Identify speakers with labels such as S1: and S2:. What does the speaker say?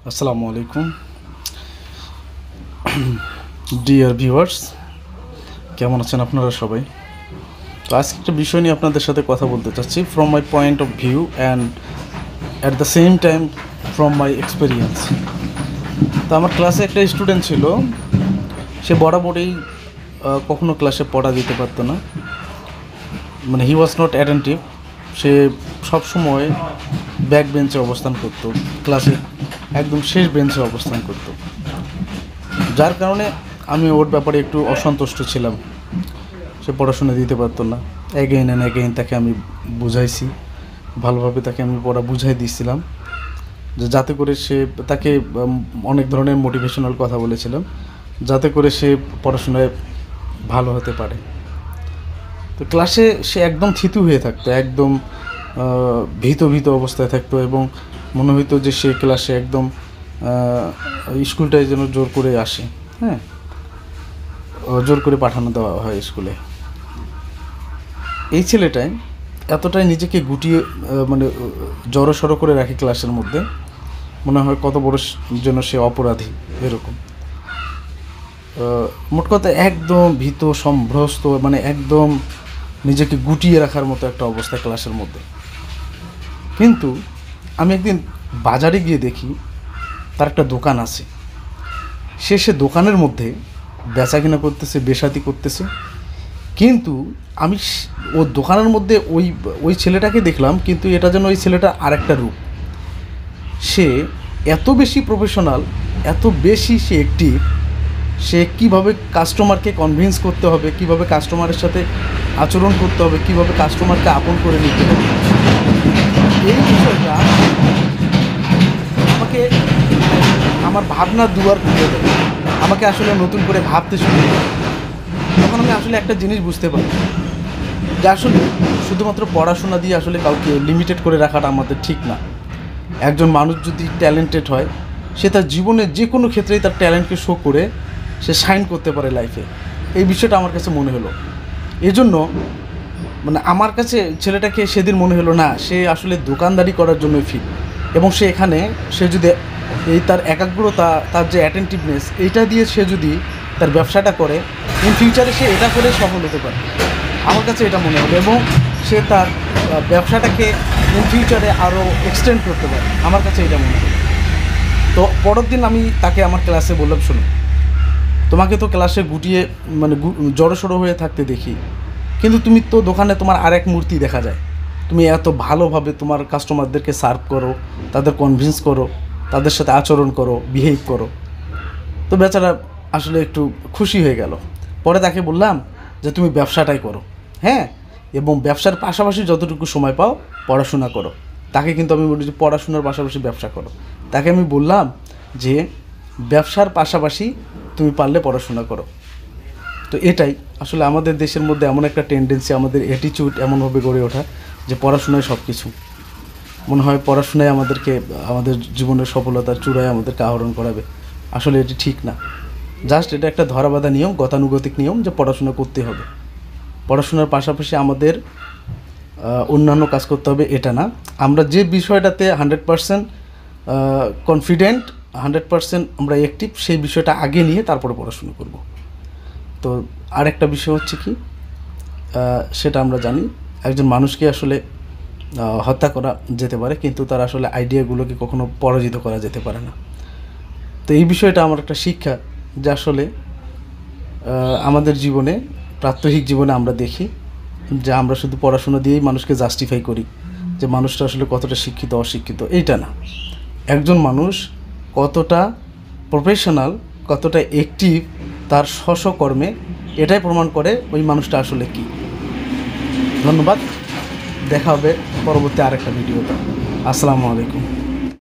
S1: আসসালামু আলাইকুম dear viewers, কেমন আছেন আপনারা সবাই? তো আজকে একটা বিষয় নিয়ে আপনাদের সাথে কথা বলতে চাচ্ছি from my point of view and at the same time from my experience. তো আমার ক্লাসে একটা স্টুডেন্ট ছিল, সে বরাবরই কখনো ক্লাসে পড়া দিতে পারতো না, মানে হি ওয়াজ নট অ্যাটেন্টিভ। সে সবসময় ব্যাক বেঞ্চে অবস্থান করতো, ক্লাসে একদম শেষ বেঞ্চে অবস্থান করতো, যার কারণে আমি ওর ব্যাপারে একটু অসন্তুষ্ট ছিলাম। সে পড়াশোনা দিতে পারতো না। অ্যাগেইন অ্যান্ড অ্যাগেইন তাকে আমি বুঝাইছি, ভালোভাবে তাকে আমি পড়া বুঝাই দিয়েছিলাম, যে যাতে করে সে তাকে অনেক ধরনের মোটিভেশনাল কথা বলেছিলাম, যাতে করে সে পড়াশোনায় ভালো হতে পারে। তো ক্লাসে সে একদম থিতু হয়ে থাকতো, একদম ভীত অবস্থায় থাকতো, এবং মনে হইতো যে সে ক্লাসে একদম স্কুলটায় যেন জোর করে আসে, হ্যাঁ, জোর করে পাঠানো দেওয়া হয় স্কুলে। এই ছেলেটাই এতটাই নিজেকে গুটিয়ে মানে জড়সড় করে রাখে ক্লাসের মধ্যে, মনে হয় কত বড় যেন সে অপরাধী এরকম। মোট কথা একদম ভীত সম্ভ্রস্ত, মানে একদম নিজেকে গুটিয়ে রাখার মতো একটা অবস্থা ক্লাসের মধ্যে। কিন্তু আমি একদিন বাজারে গিয়ে দেখি তার একটা দোকান আছে, সে দোকানের মধ্যে বেচা কিনা করতেছে, বেসাতি করতেছে। কিন্তু আমি ও দোকানের মধ্যে ওই ছেলেটাকে দেখলাম, কিন্তু এটা যেন ওই ছেলেটা আরেকটা রূপ। সে এত বেশি প্রফেশনাল, এত বেশি সে অ্যাক্টিভ, সে কীভাবে কাস্টমারকে কনভিন্স করতে হবে, কীভাবে কাস্টমারের সাথে আচরণ করতে হবে, কীভাবে কাস্টমারকে আপন করে নিতে হবে, এই বিষয়টা আমাকে আমার ভাবনার দুয়ার খুলে দেয়, আমাকে আসলে নতুন করে ভাবতে শুরু করে। তখন আমি আসলে একটা জিনিস বুঝতে পারি, যে আসলে শুধুমাত্র পড়াশোনা দিয়ে আসলে কাউকে লিমিটেড করে রাখাটা আমাদের ঠিক না। একজন মানুষ যদি ট্যালেন্টেড হয়, সে তার জীবনে যে কোনো ক্ষেত্রেই তার ট্যালেন্টকে শো করে সে শাইন করতে পারে লাইফে। এই বিষয়টা আমার কাছে মনে হলো। এজন্য মানে আমার কাছে ছেলেটাকে সেদিন মনে হলো না, সে আসলে দোকানদারি করার জন্যই ফিট, এবং সে এখানে সে যদি এই তার একাগ্রতা, তার যে অ্যাটেন্টিভনেস, এইটা দিয়ে সে যদি তার ব্যবসাটা করে, ইন ফিউচারে সে এটা করে সফল হতে পারে। আমার কাছে এটা মনে হলো, এবং সে তার ব্যবসাটাকে ইন ফিউচারে আরও এক্সটেন্ড করতে পারে। আমার কাছে এটা মনে হলো। তো পরের দিন আমি তাকে আমার ক্লাসে বললাম, শোনো, তোমাকে তো ক্লাসে গুটিয়ে মানে জড়সড়ো হয়ে থাকতে দেখি, কিন্তু তুমি তো দোকানে তোমার আরেক মূর্তি দেখা যায়। তুমি এত ভালোভাবে তোমার কাস্টমারদেরকে সার্ভ করো, তাদের কনভিন্স করো, তাদের সাথে আচরণ করো, বিহেভ করো। তো বেচারা আসলে একটু খুশি হয়ে গেল। পরে তাকে বললাম যে তুমি ব্যবসাটাই করো, হ্যাঁ, এবং ব্যবসার পাশাপাশি যতটুকু সময় পাও পড়াশোনা করো। তাকে কিন্তু আমি বলি যে পড়াশোনার পাশাপাশি ব্যবসা করো। তাকে আমি বললাম যে ব্যবসার পাশাপাশি তুমি পারলে পড়াশোনা করো। তো এটাই আসলে আমাদের দেশের মধ্যে এমন একটা টেন্ডেন্সি, আমাদের অ্যাটিটিউড এমনভাবে গড়ে ওঠা যে পড়াশোনায় সব কিছু, মনে হয় পড়াশোনায় আমাদেরকে আমাদের জীবনের সফলতার চূড়ায় আমাদেরকে আহরণ করাবে। আসলে এটি ঠিক না। জাস্ট এটা একটা ধরাবাঁধা নিয়ম, গতানুগতিক নিয়ম, যে পড়াশোনা করতে হবে। পড়াশোনার পাশাপাশি আমাদের অন্যান্য কাজ করতে হবে, এটা না। আমরা যে বিষয়টাতে 100% কনফিডেন্ট, 100% আমরা অ্যাক্টিভ, সেই বিষয়টা আগে নিয়ে তারপরে পড়াশোনা করব। তো আরেকটা বিষয় হচ্ছে কি, সেটা আমরা জানি, একজন মানুষকে আসলে হত্যা করা যেতে পারে, কিন্তু তার আসলে আইডিয়াগুলোকে কখনো পরাজিত করা যেতে পারে না। তো এই বিষয়টা আমার একটা শিক্ষা, যে আসলে আমাদের জীবনে, প্রাত্যহিক জীবনে আমরা দেখি যে আমরা শুধু পড়াশোনা দিয়েই মানুষকে জাস্টিফাই করি যে মানুষটা আসলে কতটা শিক্ষিত অশিক্ষিত। এইটা না, একজন মানুষ কতটা প্রফেশনাল, কতটা অ্যাক্টিভ তার স্বকর্মে, এটাই প্রমাণ করে ওই মানুষটা আসলে কী। ধন্যবাদ, দেখা হবে পরবর্তী আরেকটা ভিডিওতে। আসসালামু আলাইকুম।